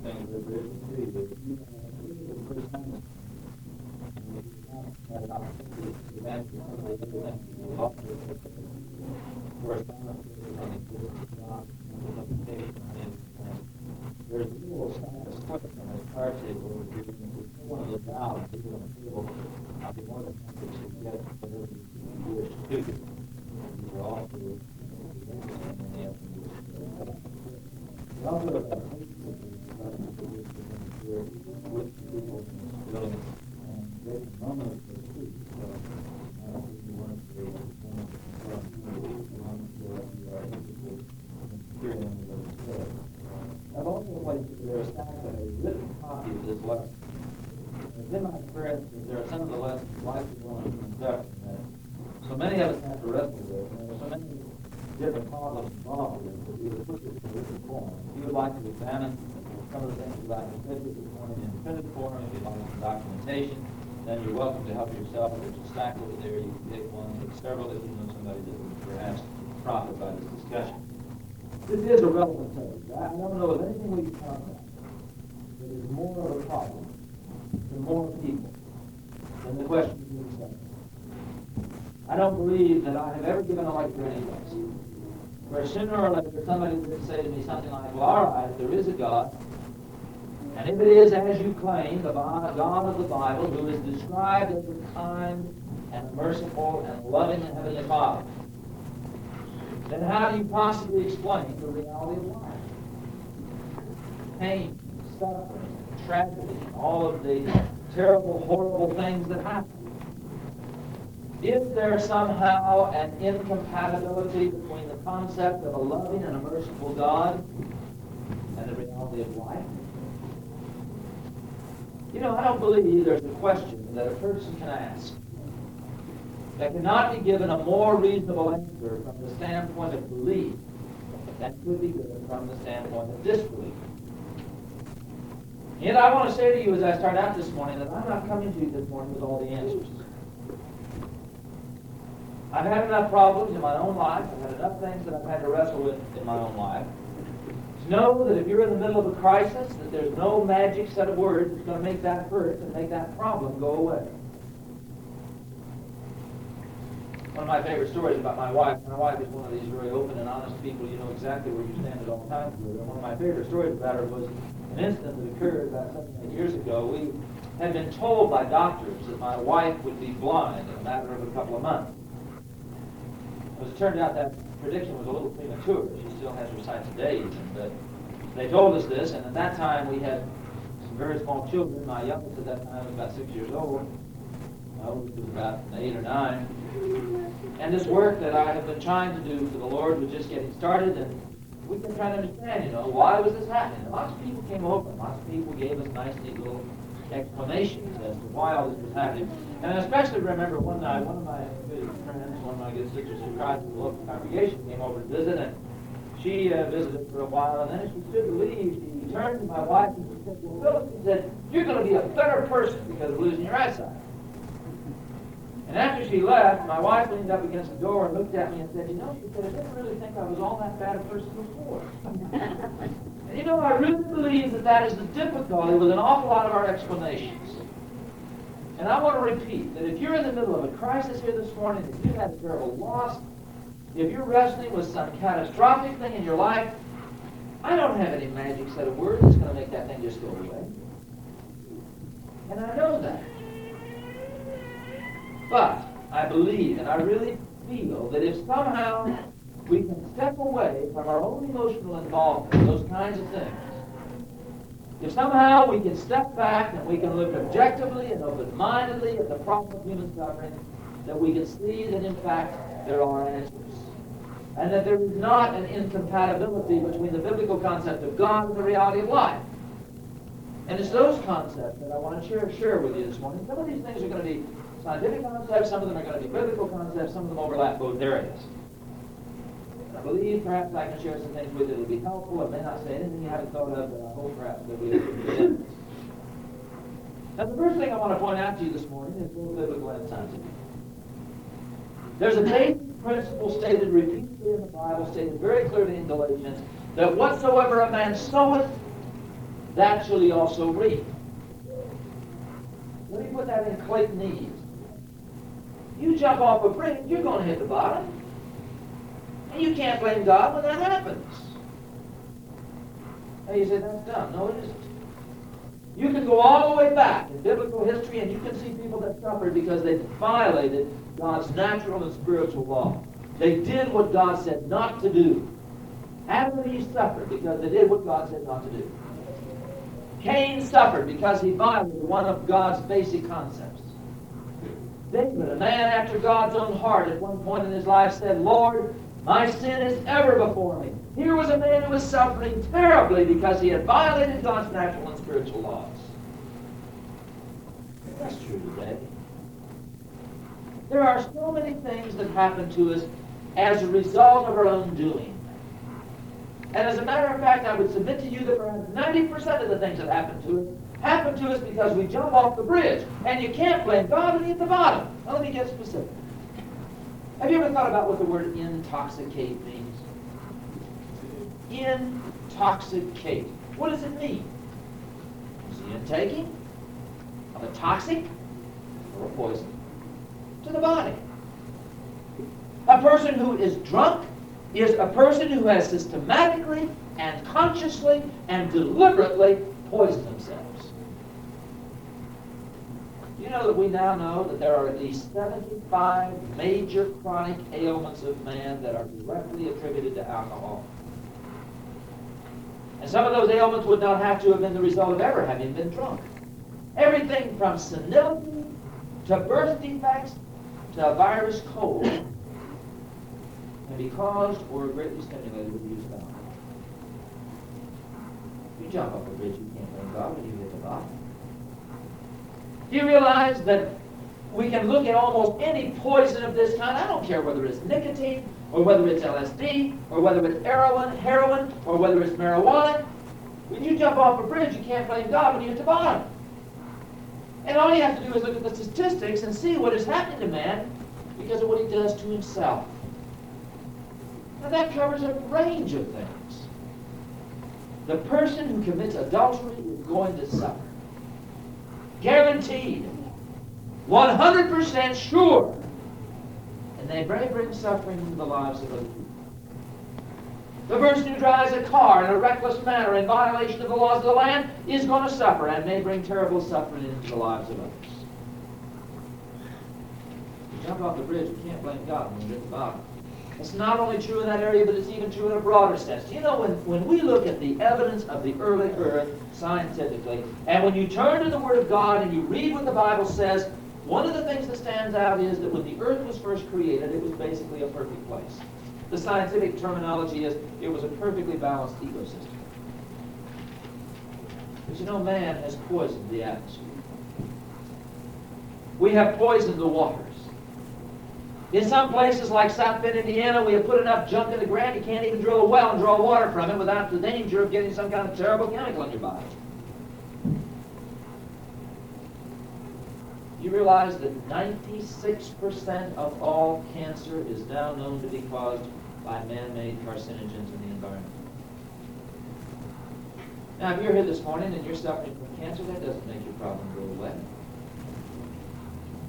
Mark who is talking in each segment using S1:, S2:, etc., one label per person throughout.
S1: things that there can be that you personality. Had an opportunity to advance somebody other than the author correspondence and interpretation. And there's a little sign of split on this card table over here. If you want to look out and leave it on the table, I'll be more than happy to get whatever you wish to do. You will also be also have a with people in this building and they normally speak. So I don't think you want to be I've also placed there a stack of a written copy of this lesson. It's in my experience that there are some of the lessons life is going to conduct that so many of us have to wrestle with, and there are so many different problems involved with it that we would put this in written form. If you would like to examine some of the things you'd like to fit this form in printed form, if you'd like some documentation, then you're welcome to help yourself. There's a stack over there. You can pick one, pick several if you know somebody that would perhaps profit by this discussion. This is a relevant subject. I don't know of anything we can talk about that is more of a problem to more people than the question of being saved. I don't believe that I have ever given a lecture anyways, where sooner or later somebody would say to me something like, well, all right, if there is a God, and if it is as you claim, the God of the Bible, who is described as a kind and merciful and loving and heavenly Father, then how do you possibly explain the reality of life? Pain, suffering, tragedy, all of the terrible, horrible things that happen. Is there somehow an incompatibility between the concept of a loving and a merciful God and the reality of life? You know, I don't believe there's a question that a person can ask that cannot be given a more reasonable answer from the standpoint of belief than could be given from the standpoint of disbelief. And I want to say to you as I start out this morning that I'm not coming to you this morning with all the answers. I've had enough problems in my own life. I've had enough things that I've had to wrestle with in my own life. To know that if you're in the middle of a crisis, that there's no magic set of words that's going to make that hurt and make that problem go away. One of my favorite stories about my wife is one of these very open and honest people. You know exactly where you stand at all times with her. One of my favorite stories about her was an incident that occurred about 7 years ago. We had been told by doctors that my wife would be blind in a matter of a couple of months. As it turned out, that prediction was a little premature. She still has her sight today, but they told us this, and at that time we had some very small children. My youngest at that time was about 6 years old. My oldest was about 8 or 9. And this work that I have been trying to do for the Lord was just getting started, and we've been trying to understand, you know, why was this happening? And lots of people came over, and lots of people gave us nice, neat little explanations as to why all this was happening. And I especially remember one night, one of my good friends, one of my good sisters who tried to the local congregation came over to visit, and she visited for a while, and then as she stood to leave, she turned to my wife and she said, well, Phyllis, she said, you're going to be a better person because of losing your eyesight. And after she left, my wife leaned up against the door and looked at me and said, you know, she said, I didn't really think I was all that bad a person before. And you know, I really believe that that is the difficulty with an awful lot of our explanations. And I want to repeat that if you're in the middle of a crisis here this morning, if you've had a terrible loss, if you're wrestling with some catastrophic thing in your life, I don't have any magic set of words that's going to make that thing just go away. And I know that. But I believe, and I really feel, that if somehow we can step away from our own emotional involvement in those kinds of things, if somehow we can step back and we can look objectively and open-mindedly at the problem of human suffering, that we can see that in fact there are answers. And that there is not an incompatibility between the biblical concept of God and the reality of life. And it's those concepts that I want to share with you this morning. Some of these things are going to be scientific concepts, some of them are going to be biblical concepts, some of them overlap both areas. I believe perhaps I can share some things with you that will be helpful. I may not say anything you haven't thought of, but I hope perhaps that we will. Now, the first thing I want to point out to you this morning is both biblical and scientific. There's a basic principle stated repeatedly in the Bible, stated very clearly in Galatians, that whatsoever a man soweth, that shall he also reap. Let me put that in Claytonese. You jump off a bridge, you're going to hit the bottom. And you can't blame God when that happens. And you say, that's dumb. No, it isn't. You can go all the way back in biblical history and you can see people that suffered because they violated God's natural and spiritual law. They did what God said not to do. Adam and Eve suffered because they did what God said not to do. Cain suffered because he violated one of God's basic concepts. David, a man after God's own heart, at one point in his life said, Lord, my sin is ever before me. Here was a man who was suffering terribly because he had violated God's natural and spiritual laws. That's true today. There are so many things that happen to us as a result of our own doing. And as a matter of fact, I would submit to you that perhaps 90% of the things that happen to us because we jump off the bridge. And you can't blame God when he's at the bottom. Now let me get specific. Have you ever thought about what the word intoxicate means? Intoxicate. What does it mean? Is the intaking of a toxic or a poison to the body? A person who is drunk is a person who has systematically and consciously and deliberately poisoned themselves. You know that we now know that there are at least 75 major chronic ailments of man that are directly attributed to alcohol. And some of those ailments would not have to have been the result of ever having been drunk. Everything from senility to birth defects to a virus cold can be caused or greatly stimulated with the use of alcohol. You jump off a bridge, you can't blame God when you hit the bottom. Do you realize that we can look at almost any poison of this kind? I don't care whether it's nicotine, or whether it's LSD, or whether it's heroin, or whether it's marijuana. When you jump off a bridge, you can't blame God when you hit the bottom. And all you have to do is look at the statistics and see what is happening to man because of what he does to himself. Now that covers a range of things. The person who commits adultery is going to suffer. Guaranteed. 100% sure. And they may bring suffering into the lives of other people. The person who drives a car in a reckless manner in violation of the laws of the land is going to suffer and may bring terrible suffering into the lives of others. You jump off the bridge, you can't blame God when you're at the bottom. It's not only true in that area, but it's even true in a broader sense. You know, when we look at the evidence of the early earth scientifically, and when you turn to the Word of God and you read what the Bible says, one of the things that stands out is that when the earth was first created, it was basically a perfect place. The scientific terminology is it was a perfectly balanced ecosystem. But you know, man has poisoned the atmosphere. We have poisoned the waters. In some places like South Bend, Indiana, we have put enough junk in the ground you can't even drill a well and draw water from it without the danger of getting some kind of terrible chemical in your body. You realize that 96% of all cancer is now known to be caused by man-made carcinogens in the environment. Now, if you're here this morning and you're suffering from cancer, that doesn't make your problem go away.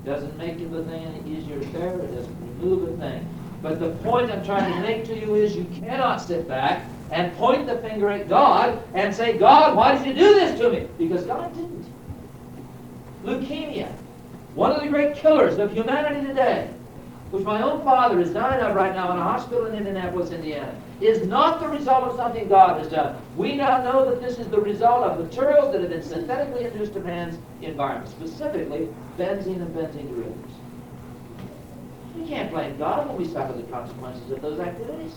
S1: Doesn't make the thing any easier to bear. It doesn't remove a thing. But the point I'm trying to make to you is you cannot sit back and point the finger at God and say, God, why did you do this to me? Because God didn't. Leukemia, one of the great killers of humanity today, which my own father is dying of right now in a hospital in Indianapolis, Indiana, is not the result of something God has done. We now know that this is the result of materials that have been synthetically induced to man's environment, specifically benzene and benzene derivatives. We can't blame God when we suffer the consequences of those activities.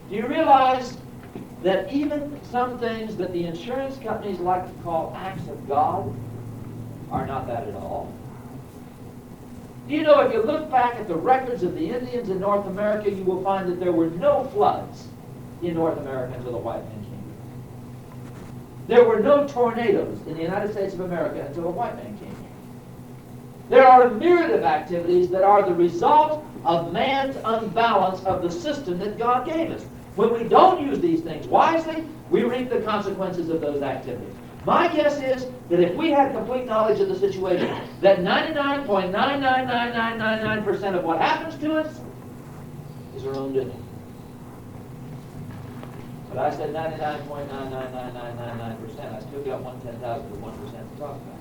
S1: Do you realize that even some things that the insurance companies like to call acts of God are not that at all? Do you know, if you look back at the records of the Indians in North America, you will find that there were no floods in North America until the white man came. There were no tornadoes in the United States of America until the white man came. There are a myriad of activities that are the result of man's unbalance of the system that God gave us. When we don't use these things wisely, we reap the consequences of those activities. My guess is that if we had complete knowledge of the situation, that 99.99999% of what happens to us is our own doing. But I said 99.99999%. I still got 1/10,000 of 1% to talk about.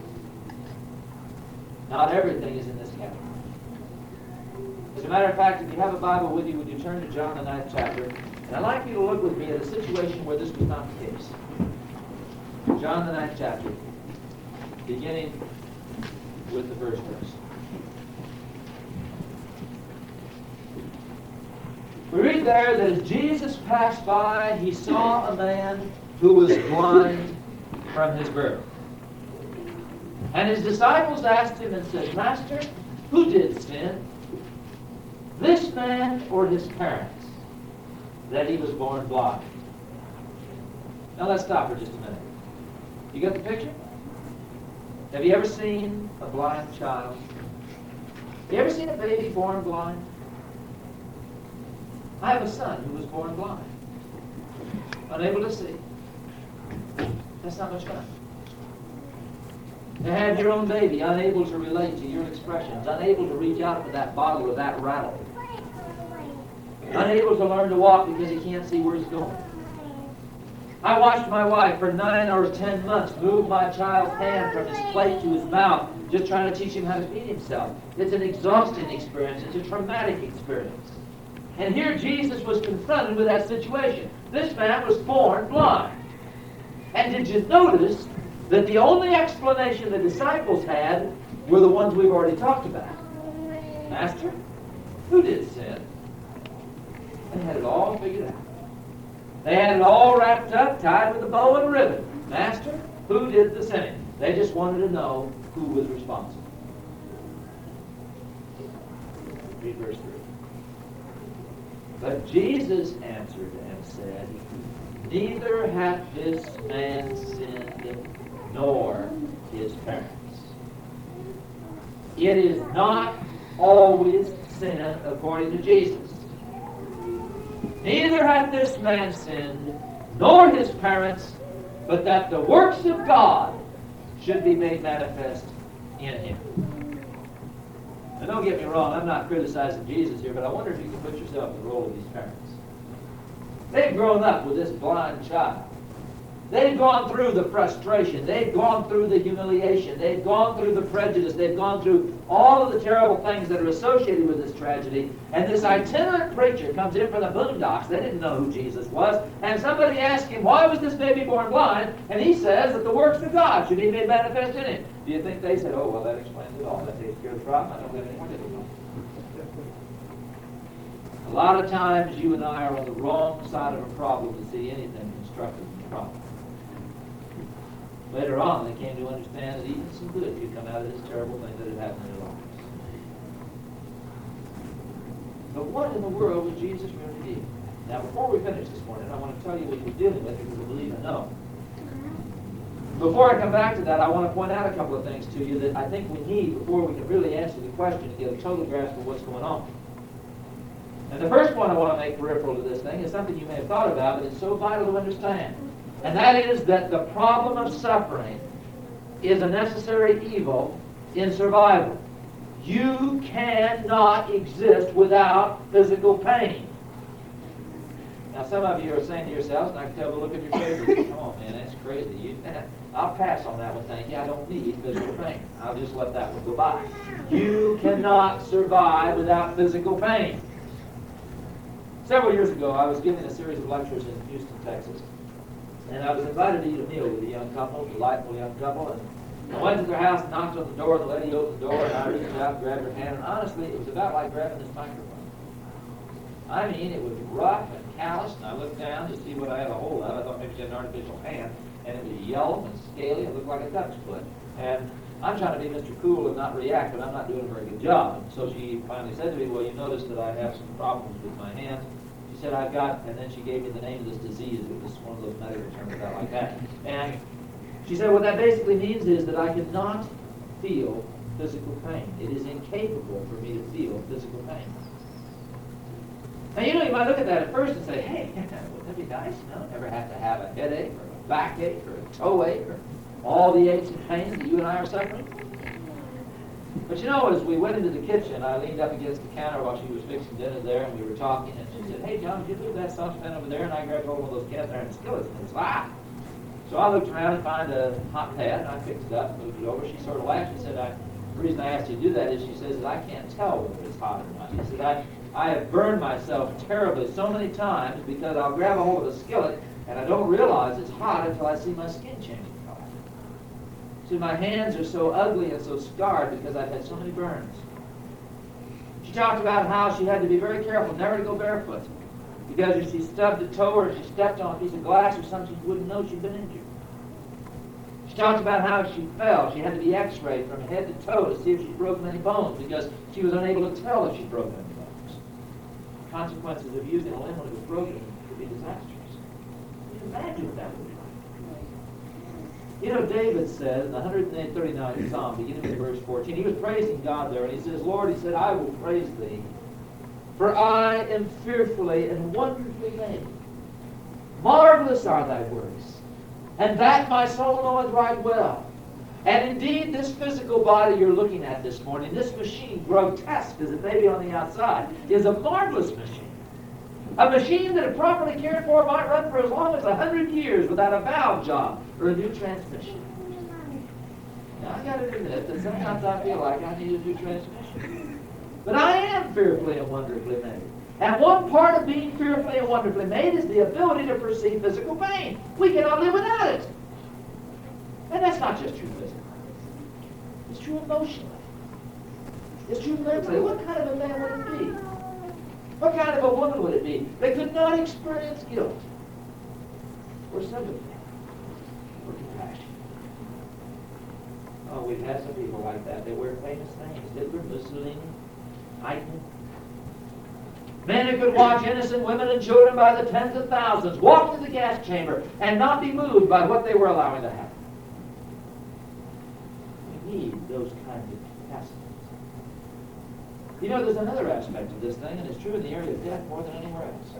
S1: Not everything is in this category. As a matter of fact, if you have a Bible with you, would you turn to John the 9th chapter? And I'd like you to look with me at a situation where this was not the case. John the 9th chapter, beginning with the first verse. We read there that as Jesus passed by, he saw a man who was blind from his birth. And his disciples asked him and said, Master, who did sin, this man or his parents, that he was born blind? Now let's stop for just a minute. You got the picture? Have you ever seen a blind child? Have you ever seen a baby born blind? I have a son who was born blind, unable to see. That's not much fun. To have your own baby unable to relate to your expressions, unable to reach out to that bottle or that rattle, unable to learn to walk because he can't see where he's going. I watched my wife for 9 or 10 months move my child's hand from his plate to his mouth, just trying to teach him how to feed himself. It's an exhausting experience. It's a traumatic experience. And here Jesus was confronted with that situation. This man was born blind. And did you notice that the only explanation the disciples had were the ones we've already talked about? Master, who did sin? They had it all figured out. They had it all wrapped up, tied with a bow and a ribbon. Master, who did the sinning? They just wanted to know who was responsible. Read verse 3. But Jesus answered and said, Neither hath this man sinned, nor his parents. It is not always sin according to Jesus. Neither hath this man sinned, nor his parents, but that the works of God should be made manifest in him. Now don't get me wrong, I'm not criticizing Jesus here, but I wonder if you can put yourself in the role of these parents. They've grown up with this blind child. They've gone through the frustration. They've gone through the humiliation. They've gone through the prejudice. They've gone through all of the terrible things that are associated with this tragedy. And this itinerant preacher comes in from the boondocks. They didn't know who Jesus was. And somebody asked him, why was this baby born blind? And he says that the works of God should be made manifest in him. Do you think they said, oh, well, that explains it all. That takes care of the problem. I don't have any more difficulty. A lot of times you and I are on the wrong side of a problem to see anything constructive in the problem. Later on, they came to understand that even some good could come out of this terrible thing that had happened in their lives. But what in the world was Jesus really doing? Now, before we finish this morning, I want to tell you what he was dealing with because I believe I know. Before I come back to that, I want to point out a couple of things to you that I think we need before we can really answer the question and get a total grasp of what's going on. And the first one I want to make peripheral to this thing is something you may have thought about, but it's so vital to understand. And that is that the problem of suffering is a necessary evil in survival. You cannot exist without physical pain. Now, some of you are saying to yourselves, and I can tell by the look of your faces, come on, man, that's crazy. I'll pass on that one, thank you. I don't need physical pain. I'll just let that one go by. You cannot survive without physical pain. Several years ago, I was giving a series of lectures in Houston, Texas. And I was invited to eat a meal with a young couple, a delightful young couple. And I went to their house, knocked on the door, the lady opened the door, and I reached out and grabbed her hand. And honestly, it was about like grabbing this microphone. I mean, it was rough and calloused, and I looked down to see what I had a hold of. I thought maybe she had an artificial hand. And it was yellow and scaly. It looked like a duck's foot. And I'm trying to be Mr. Cool and not react, but I'm not doing a very good job. And so she finally said to me, well, you notice that I have some problems with my hands. She said, I've got, and then she gave me the name of this disease. It was one of those medical terms about like that. And she said, what that basically means is that I cannot feel physical pain. It is incapable for me to feel physical pain. Now, you might look at that at first and say, hey, wouldn't that be nice? Never have to have a headache or a backache or a toe ache or all the aches and pains that you and I are suffering. But as we went into the kitchen, I leaned up against the counter while she was fixing dinner there, and we were talking, and she said, hey, John, did you leave that saucepan over there? And I grabbed hold of one of those cast iron skillets, and it's hot. So I looked around and found a hot pad, and I picked it up and moved it over. She sort of laughed. She said, the reason I asked you to do that is, she says, that I can't tell whether it's hot or not. She said, I have burned myself terribly so many times because I'll grab a hold of a skillet, and I don't realize it's hot until I see my skin changing color. See, my hands are so ugly and so scarred because I've had so many burns. She talked about how she had to be very careful never to go barefoot, because if she stubbed a toe or if she stepped on a piece of glass or something, she wouldn't know she'd been injured. She talked about how if she fell, she had to be x-rayed from head to toe to see if she'd broken any bones, because she was unable to tell if she'd broken any bones. Consequences of using a limb when it was broken could be disastrous. Can you imagine what that would be like? David says in the 139th Psalm, beginning with verse 14, he was praising God there, and he says, Lord, he said, I will praise thee, for I am fearfully and wonderfully made. Marvelous are thy works, and that my soul knoweth right well. And indeed, this physical body you're looking at this morning, this machine, grotesque as it may be on the outside, is a marvelous machine. A machine that, if properly cared for, might run for as long as 100 years without a valve job or a new transmission. Now, I got to admit that sometimes I feel like I need a new transmission. But I am fearfully and wonderfully made. And one part of being fearfully and wonderfully made is the ability to perceive physical pain. We cannot live without it. And that's not just true physically. It's true emotionally. It's true mentally. What kind of a man would it be? What kind of a woman would it be that could not experience guilt or sympathy or compassion? Oh, we've had some people like that. They wear famous things. Hitler, Mussolini, Clayton. Men who could watch innocent women and children by the tens of thousands walk to the gas chamber and not be moved by what they were allowing to happen. We need those kinds of capacities. There's another aspect of this thing, and it's true in the area of death more than anywhere else.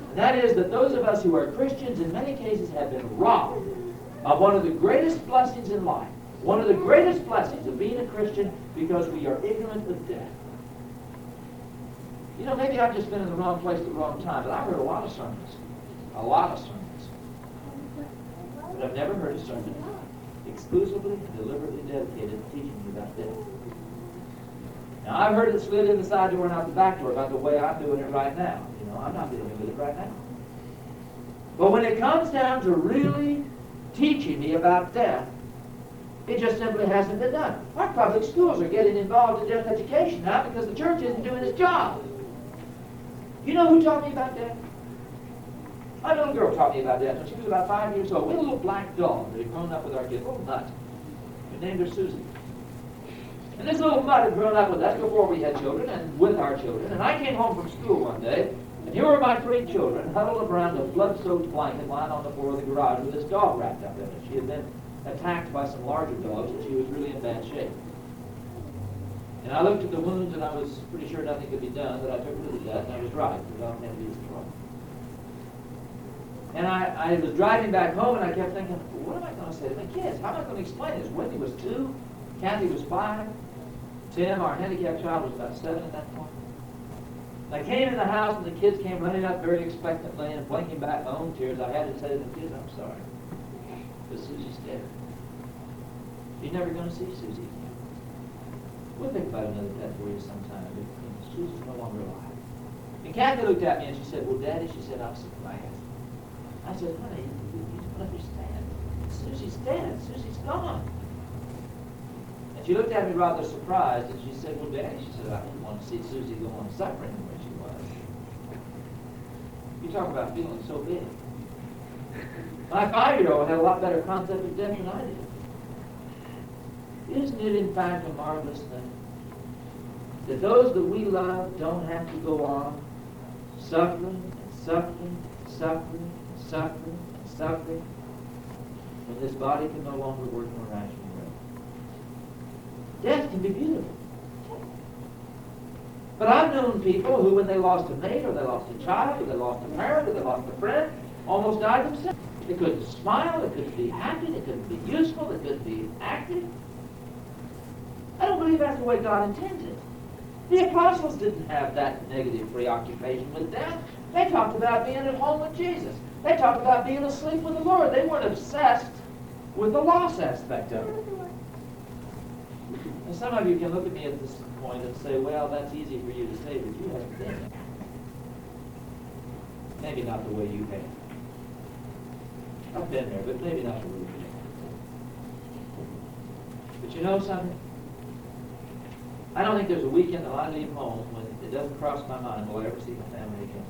S1: And that is that those of us who are Christians in many cases have been robbed of one of the greatest blessings in life, one of the greatest blessings of being a Christian, because we are ignorant of death. Maybe I've just been in the wrong place at the wrong time, but I've heard a lot of sermons. A lot of sermons. But I've never heard a sermon exclusively and deliberately dedicated to teaching me about death. Now, I've heard it slid in the side door and out the back door about the way I'm doing it right now. I'm not dealing with it right now. But when it comes down to really teaching me about death, it just simply hasn't been done. Our public schools are getting involved in death education now because the church isn't doing its job. You know who taught me about death? My little girl taught me about death when she was about 5 years old. We had a little black dog that had grown up with our kids, a little nut. We named her Susie. And this little mutt had grown up with us before we had children and with our children. And I came home from school one day, and here were my 3 children huddled around a blood-soaked blanket lying on the floor of the garage with this dog wrapped up in it. She had been attacked by some larger dogs, and she was really in bad shape. And I looked at the wounds, and I was pretty sure nothing could be done, but I took her to death, and I was right. The dog had to be destroyed. And I was driving back home, and I kept thinking, well, what am I going to say to my kids? How am I going to explain this? Wendy was 2, Kathy was 5, Tim, our handicapped child, was about 7 at that point. And I came in the house, and the kids came running up very expectantly and blinking back my own tears. I had to say to the kids, I'm sorry. But Susie's dead. You're never going to see Susie again. We'll think about another death for you sometime. But Susie's no longer alive. And Kathy looked at me and she said, well, Daddy, she said, I'm so glad. I said, honey, you don't understand. Susie's dead. Susie's gone. And she looked at me rather surprised and she said, well, Daddy, she said, I didn't want to see Susie go on suffering where she was. You talk about feeling so big. My 5-year-old had a lot better concept of death than I did. Isn't it, in fact, a marvelous thing that those that we love don't have to go on suffering and suffering and suffering and suffering and suffering when this body can no longer work in a rational way? Death can be beautiful. But I've known people who, when they lost a mate, or they lost a child, or they lost a parent, or they lost a friend, almost died themselves. They couldn't smile, they couldn't be happy, they couldn't be useful, they couldn't be active. I don't believe that's the way God intended. The apostles didn't have that negative preoccupation with death. They talked about being at home with Jesus. They talked about being asleep with the Lord. They weren't obsessed with the loss aspect of it. And some of you can look at me at this point and say, well, that's easy for you to say, but you haven't been there. Maybe not the way you have. I've been there, but maybe not the way you have. But you know something? I don't think there's a weekend that I leave home when it doesn't cross my mind, will I ever see my family again.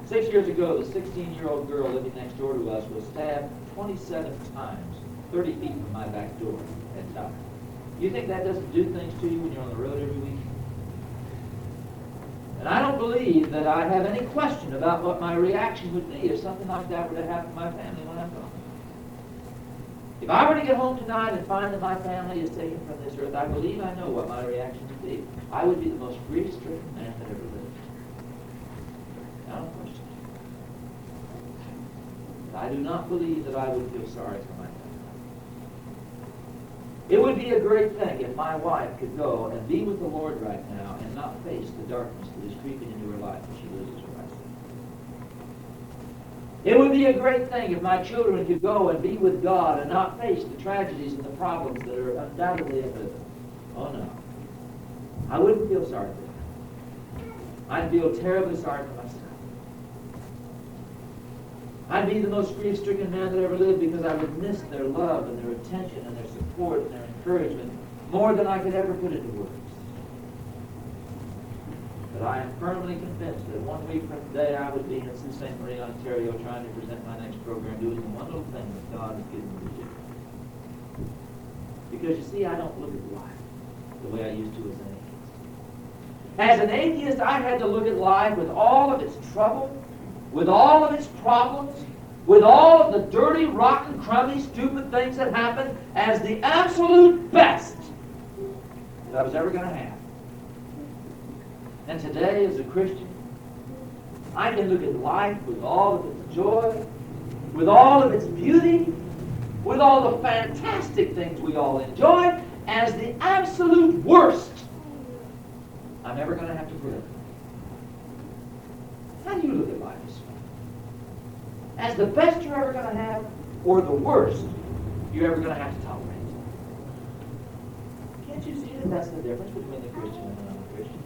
S1: 6 years ago, the 16-year-old girl living next door to us was stabbed 27 times, 30 feet from my back door, and died. You think that doesn't do things to you when you're on the road every week? And I don't believe that I have any question about what my reaction would be if something like that were to happen to my family when I'm gone. If I were to get home tonight and find that my family is taken from this earth, I believe I know what my reaction would be. I would be the most grief-stricken man that ever lived. I don't question it. But I do not believe that I would feel sorry for my family. It would be a great thing if my wife could go and be with the Lord right now and not face the darkness that is creeping into her life as she loses her life. It would be a great thing if my children could go and be with God and not face the tragedies and the problems that are undoubtedly ahead of them. Oh no. I wouldn't feel sorry for them. I'd feel terribly sorry for myself. I'd be the most grief-stricken man that ever lived because I would miss their love and their attention and their support and their encouragement more than I could ever put into words. But I am firmly convinced that 1 week from today I would be in Sault Ste. Marie, Ontario, trying to present my next program, doing the one little thing that God has given me to do. Because you see, I don't look at life the way I used to as an atheist. As an atheist, I had to look at life with all of its trouble, with all of its problems, with all of the dirty, rotten, crummy, stupid things that happened, as the absolute best that I was ever going to have. And today, as a Christian, I can look at life with all of its joy, with all of its beauty, with all the fantastic things we all enjoy, as the absolute worst I'm ever going to have to live. How do you look at life this morning? As the best you're ever going to have, or the worst you're ever going to have to tolerate? Can't you see that that's the difference between the Christian and the non-Christian?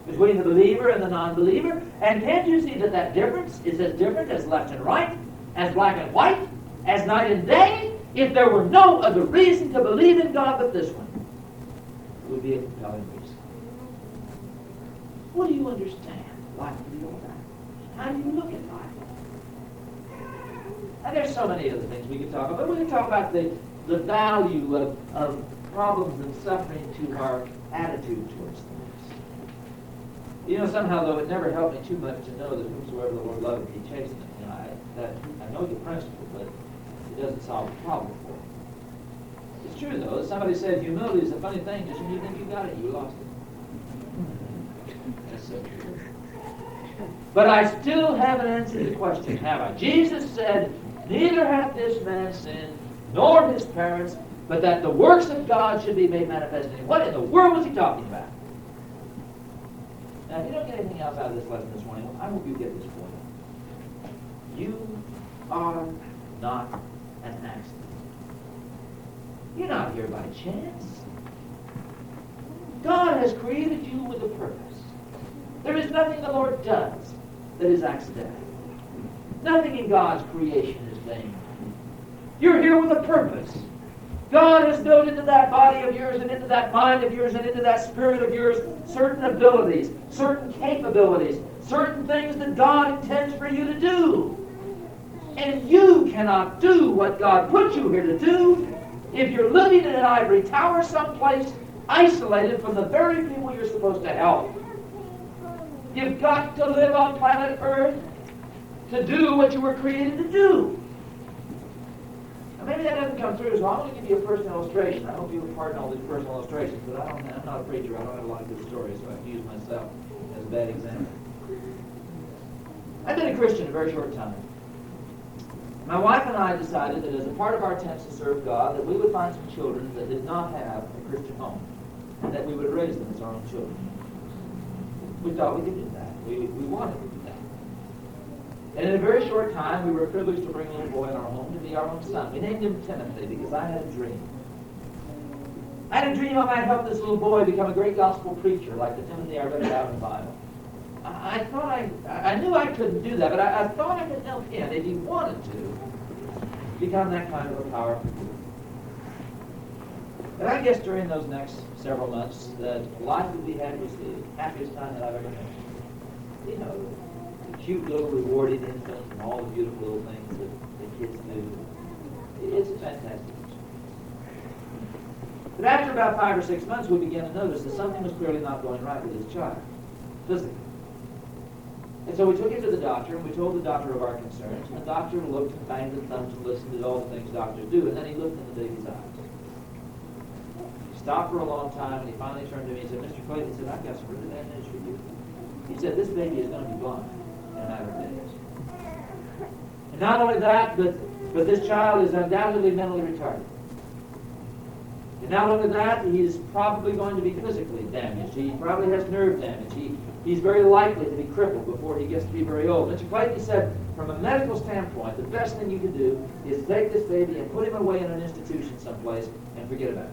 S1: Between the believer and the non-believer? And can't you see that that difference is as different as left and right, as black and white, as night and day? If there were no other reason to believe in God but this one, it would be a compelling reason. What do you understand life to be all about? How do you look at life? And there's so many other things we could talk about. We could talk about the value of problems and suffering to our attitude towards things. You know, somehow, though, it never helped me too much to know that whosoever the Lord loveth, He chasteneth. You know, I know the principle, but it doesn't solve the problem for me. It's true, though. Somebody said humility is a funny thing. Just when you think you got it, you lost it. That's so true. But I still haven't answered the question, have I? Jesus said, neither hath this man sinned, nor his parents, but that the works of God should be made manifest in him. What in the world was he talking about? Now, if you don't get anything else out of this lesson this morning, I hope you get this point. You are not an accident. You're not here by chance. God has created you with a purpose. There is nothing the Lord does that is accidental. Nothing in God's creation is vain. You're here with a purpose. God has built into that body of yours and into that mind of yours and into that spirit of yours certain abilities, certain capabilities, certain things that God intends for you to do. And you cannot do what God put you here to do if you're living in an ivory tower someplace, isolated from the very people you're supposed to help. You've got to live on planet Earth to do what you were created to do. Now, maybe that doesn't come through, so I'm going to give you a personal illustration. I hope you'll pardon all these personal illustrations, but I'm not a preacher. I don't have a lot of good stories, so I have to use myself as a bad example. I've been a Christian a very short time. My wife and I decided that as a part of our attempts to serve God, that we would find some children that did not have a Christian home, and that we would raise them as our own children. We thought we could do that. We wanted to do that. And in a very short time, we were privileged to bring a little boy in our home to be our own son. We named him Timothy because I had a dream. I had a dream I might help this little boy become a great gospel preacher like the Timothy I read about in the Bible. I knew I couldn't do that, but I thought I could help him, if he wanted to, become that kind of a powerful leader. And I guess during those next several months, that life would be happiest time that I've ever known. You know, the cute little rewarding infant and all the beautiful little things that kids do. It's a fantastic experience. But after about 5 or 6 months, we began to notice that something was clearly not going right with this child, physically. And so we took him to the doctor, and we told the doctor of our concerns, and the doctor looked and banged his thumbs and listened to all the things doctors do, and then he looked in the baby's eyes. He stopped for a long time, and he finally turned to me and said, Mr. Clayton, he said, I've got some really bad news for you. He said, this baby is going to be blind in a matter of days. And not only that, but this child is undoubtedly mentally retarded. And not only that, he is probably going to be physically damaged. He probably has nerve damage. He's very likely to be crippled before he gets to be very old. Mr. Clayton said, from a medical standpoint, the best thing you can do is take this baby and put him away in an institution someplace and forget about it.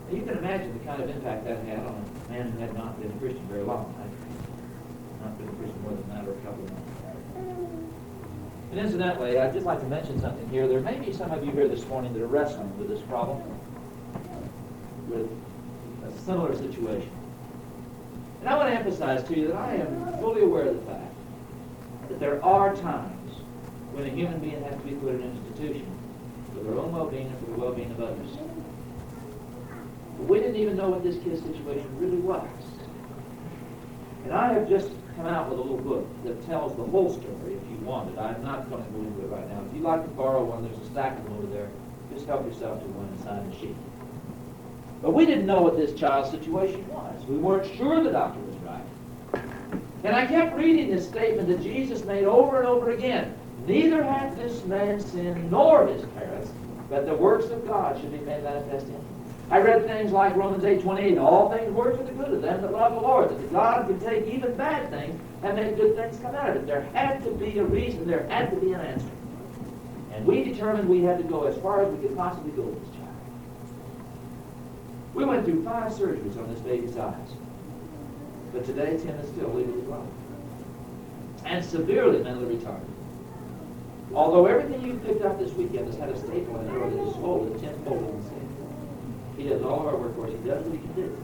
S1: Now, you can imagine the kind of impact that had on a man who had not been a Christian very long. I'd not been a Christian more than a matter of a couple of months. And incidentally, I'd just like to mention something here. There may be some of you here this morning that are wrestling with this problem, with a similar situation. And I want to emphasize to you that I am fully aware of the fact that there are times when a human being has to be put in an institution for their own well-being and for the well-being of others. But we didn't even know what this kid's situation really was. And I have just come out with a little book that tells the whole story if you want it. I'm not going to go into it right now. If you'd like to borrow one, there's a stack of them over there. Just help yourself to one and sign the sheet. But we didn't know what this child's situation was. We weren't sure the doctor was right. And I kept reading this statement that Jesus made over and over again. Neither hath this man sinned nor his parents, but the works of God should be made manifest in him. I read things like Romans 8:28, all things work for the good of them that love the Lord, that God could take even bad things and make good things come out of it. There had to be a reason, there had to be an answer. And we determined we had to go as far as we could possibly go with this child. We went through 5 surgeries on this baby's eyes. But today, Tim is still legally blind and severely mentally retarded. Although everything you've picked up this weekend has had a staple in it or that is folded, Tim folded and saved. He does all of our work for us. He does what he can do.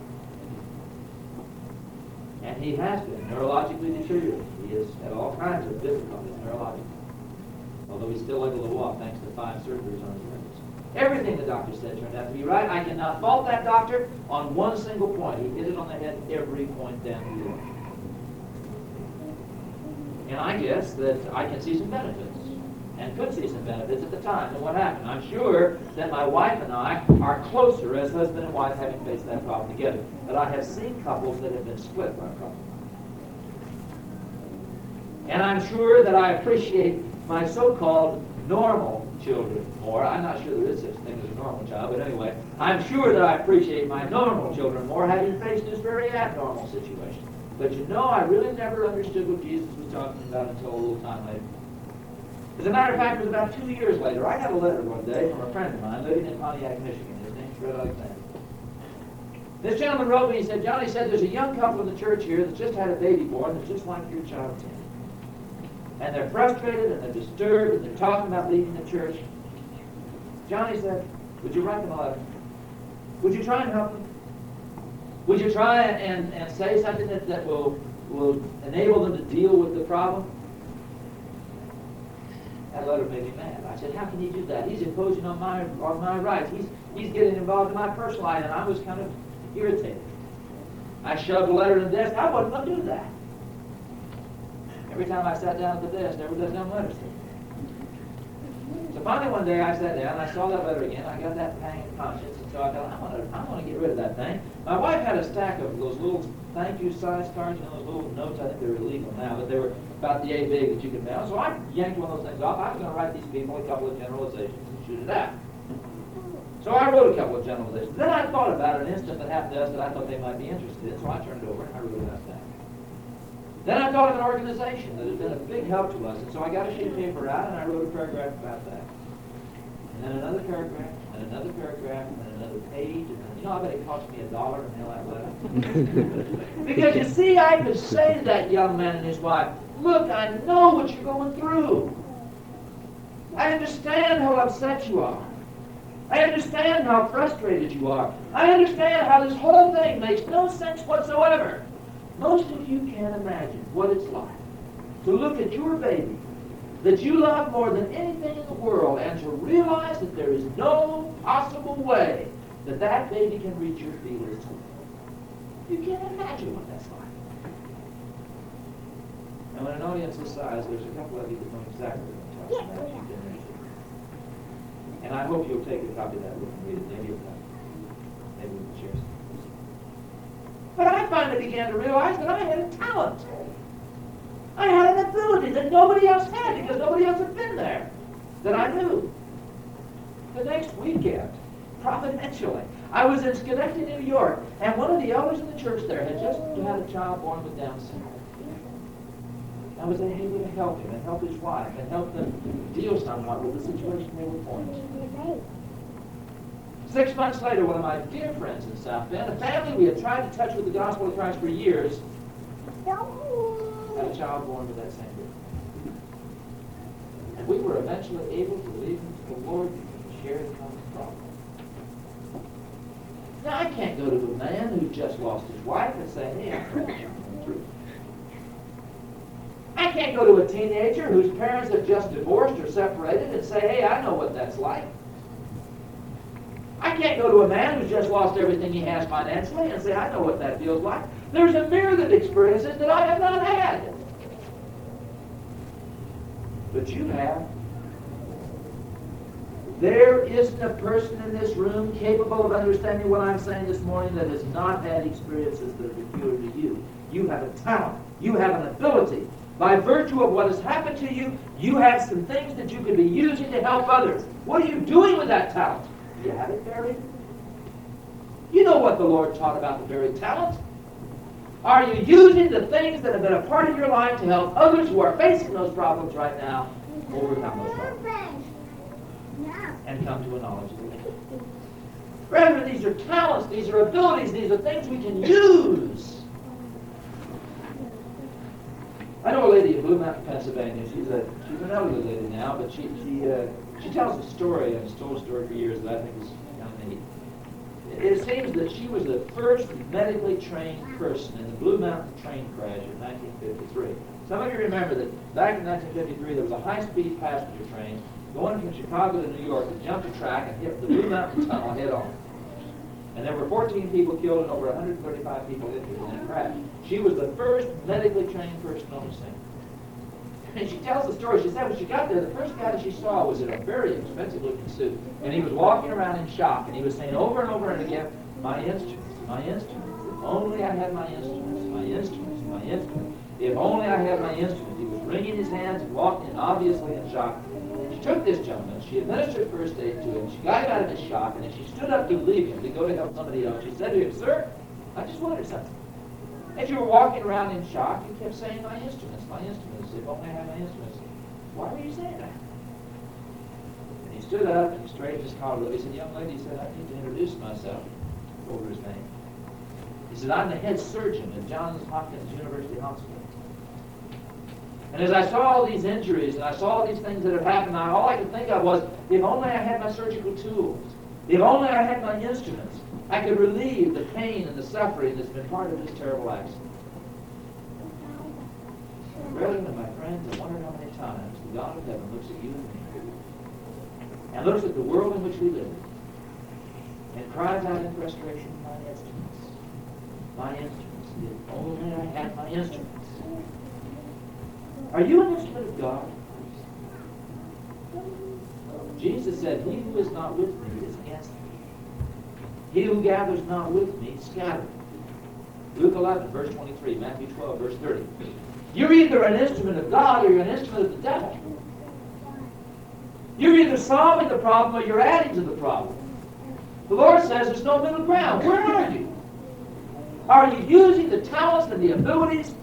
S1: And he has been neurologically deteriorated. He has had all kinds of difficulties neurologically. Although he's still able to walk thanks to 5 surgeries on his limbs. Everything the doctor said turned out to be right. I cannot fault that doctor on one single point. He hit it on the head every point down the line. And I guess that I can see some benefits. And could see some benefits at the time. And what happened? I'm sure that my wife and I are closer as husband and wife having faced that problem together. But I have seen couples that have been split by a problem. And I'm sure that I appreciate my so-called normal children more. I'm not sure there is such a thing as a normal child, but anyway, I'm sure that I appreciate my normal children more having faced this very abnormal situation. But you know, I really never understood what Jesus was talking about until a little time later. As a matter of fact, it was about 2 years later. I got a letter one day from a friend of mine living in Pontiac, Michigan. His name's Fred Alexander. This gentleman wrote me, he said, Johnny said, there's a young couple in the church here that's just had a baby born that's just like your child, Tim. And they're frustrated and they're disturbed and they're talking about leaving the church. Johnny said, would you write them a letter? Would you try and help them? Would you try and say something that will enable them to deal with the problem? That letter made me mad. I said, how can you do that? He's imposing on my rights. He's getting involved in my personal life, and I was kind of irritated. I shoved the letter in the desk. I wasn't going to do that. Every time I sat down at the desk, there was that dumb letter sitting. finally one day I sat down and I saw that letter again. I got that pang of conscience, and so I thought, I want to get rid of that thing. My wife had a stack of those little thank you size cards, you know, those little notes. I think they're illegal now, but they were about the A big that you could mail. So I yanked one of those things off. I was going to write these people a couple of generalizations and shoot it out. So I wrote a couple of generalizations. Then I thought about an instant that half dozen that I thought they might be interested in, so I turned it over and I wrote that down. Then I thought of an organization that had been a big help to us, and so I got a sheet of paper out and I wrote a paragraph about that. And then another paragraph, and another paragraph, and another page, and then, I bet it cost me $1 to mail that letter. Because you see, I could say to that young man and his wife, look, I know what you're going through. I understand how upset you are. I understand how frustrated you are. I understand how this whole thing makes no sense whatsoever. Most of you can't imagine what it's like to look at your baby that you love more than anything in the world and to realize that there is no possible way that that baby can reach your feelings. You can't imagine what that's like. And when an audience this size, there's a couple of you that know exactly what I'm talking about. You've been there too. And I hope you'll take a copy of that book and read it. Maybe you'll maybe we can share some. But I finally began to realize that I had a talent. I had an ability that nobody else had because nobody else had been there that I knew. The next weekend, providentially, I was in Schenectady, New York, and one of the elders in the church there had just had a child born with Down syndrome. I was able to help him and help his wife and help them deal somewhat with the situation they were pointing. 6 months later, one of my dear friends in South Bend, a family we had tried to touch with the gospel of Christ for years, had a child born with that same disease. And we were eventually able to lead him to the Lord and share the common problem. Now, I can't go to a man who just lost his wife and say, hey, I'm going through. I can't go to a teenager whose parents have just divorced or separated and say, hey, I know what that's like. I can't go to a man who's just lost everything he has financially and say, I know what that feels like. There's a myriad of experiences that I have not had. But you have. There isn't a person in this room capable of understanding what I'm saying this morning that has not had experiences that are peculiar to you. You have a talent. You have an ability. By virtue of what has happened to you, you have some things that you could be using to help others. What are you doing with that talent? Do you have it buried? You know what the Lord taught about the buried talent. Are you using the things that have been a part of your life to help others who are facing those problems right now overcome those problems and come to a knowledge of the Lord? Brethren, these are talents, these are abilities, these are things we can use. I know a lady in Blue Mountain, Pennsylvania. She's an elderly lady now, but she tells a story, and has told a story for years that I think is kind of neat. It seems that she was the first medically trained person in the Blue Mountain train crash in 1953. Some of you remember that back in 1953 there was a high-speed passenger train going from Chicago to New York that jumped a track and hit the Blue Mountain Tunnel head-on. And there were 14 people killed and over 135 people injured in that crash. She was the first medically trained person on the scene. And she tells the story. She said when she got there, the first guy that she saw was in a very expensive-looking suit. And he was walking around in shock. And he was saying over and over and again, my instruments, my instruments. If only I had my instruments, my instruments, my instruments. If only I had my instruments. He was wringing his hands and walking in, obviously in shock. She took this gentleman. She administered first aid to him. She got him out of his shock. And as she stood up to leave him, to go to help somebody else, she said to him, sir, I just wondered something. As you were walking around in shock, you kept saying, my instruments, my instruments. If only I had my instruments. Why were you saying that? And he stood up and he straightened his collar. He said, young lady, he said, I need to introduce myself. Over his name. He said, I'm the head surgeon at Johns Hopkins University Hospital. And as I saw all these injuries and I saw all these things that had happened, all I could think of was, if only I had my surgical tools. If only I had my instruments. I could relieve the pain and the suffering that's been part of this terrible accident. Brethren and my friends, I wonder how many times the God of heaven looks at you and me and looks at the world in which we live and cries out in frustration, my instruments, my instruments. If only I had my instruments. Are you an instrument of God? Jesus said, he who is not with me is against me. He who gathers not with me scatters. Luke 11, verse 23, Matthew 12, verse 30. You're either an instrument of God or you're an instrument of the devil. You're either solving the problem or you're adding to the problem. The Lord says there's no middle ground. Where are you? Are you using the talents and the abilities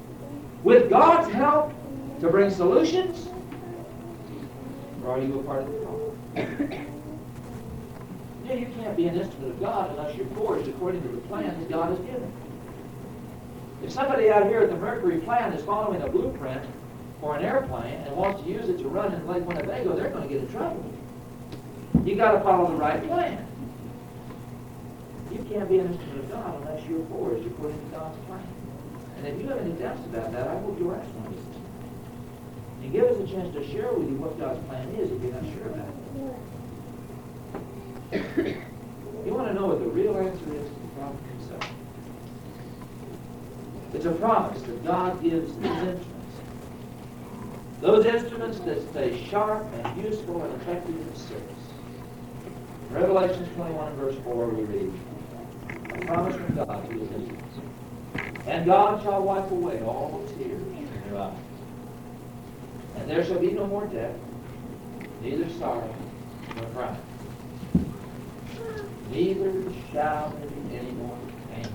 S1: with God's help to bring solutions? Or are you a part of the problem? You can't be an instrument of God unless you're forged according to the plan that God has given. If somebody out here at the Mercury plant is following a blueprint for an airplane and wants to use it to run in Lake Winnebago, they're going to get in trouble. You got to follow the right plan. You can't be an instrument of God unless you're forged according to God's plan. And if you have any doubts about that, I hope you'll ask one of us. And give us a chance to share with you what God's plan is if you're not sure about it. You want to know what the real answer is to the problem himself. It's a promise that God gives these instruments. Those instruments that stay sharp and useful and effective in service. In Revelation 21 and verse 4 we read, a promise from God to his instruments. And God shall wipe away all tears from their eyes. And there shall be no more death, neither sorrow nor crying. Neither shall there be any more pain.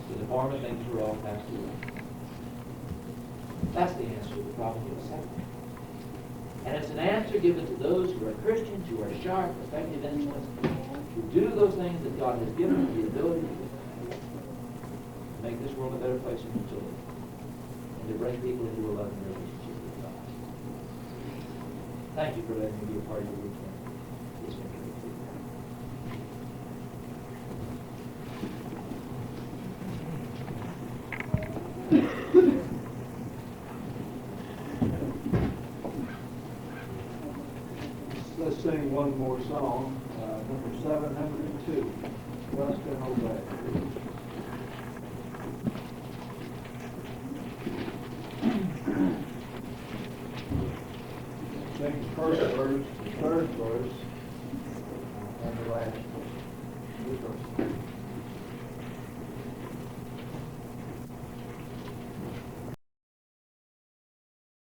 S1: For the former things are all passed away. That's the answer to the problem of suffering. And it's an answer given to those who are Christians, who are sharp, effective instruments, who do those things that God has given them the ability to do, to make this world a better place for them to live, and to bring people into a loving relationship with God. Thank you for letting me be a part of your weekend. This weekend.
S2: Let's sing one more song, number 702, Trust and Obey. Sing the first verse, the third verse, and the last verse.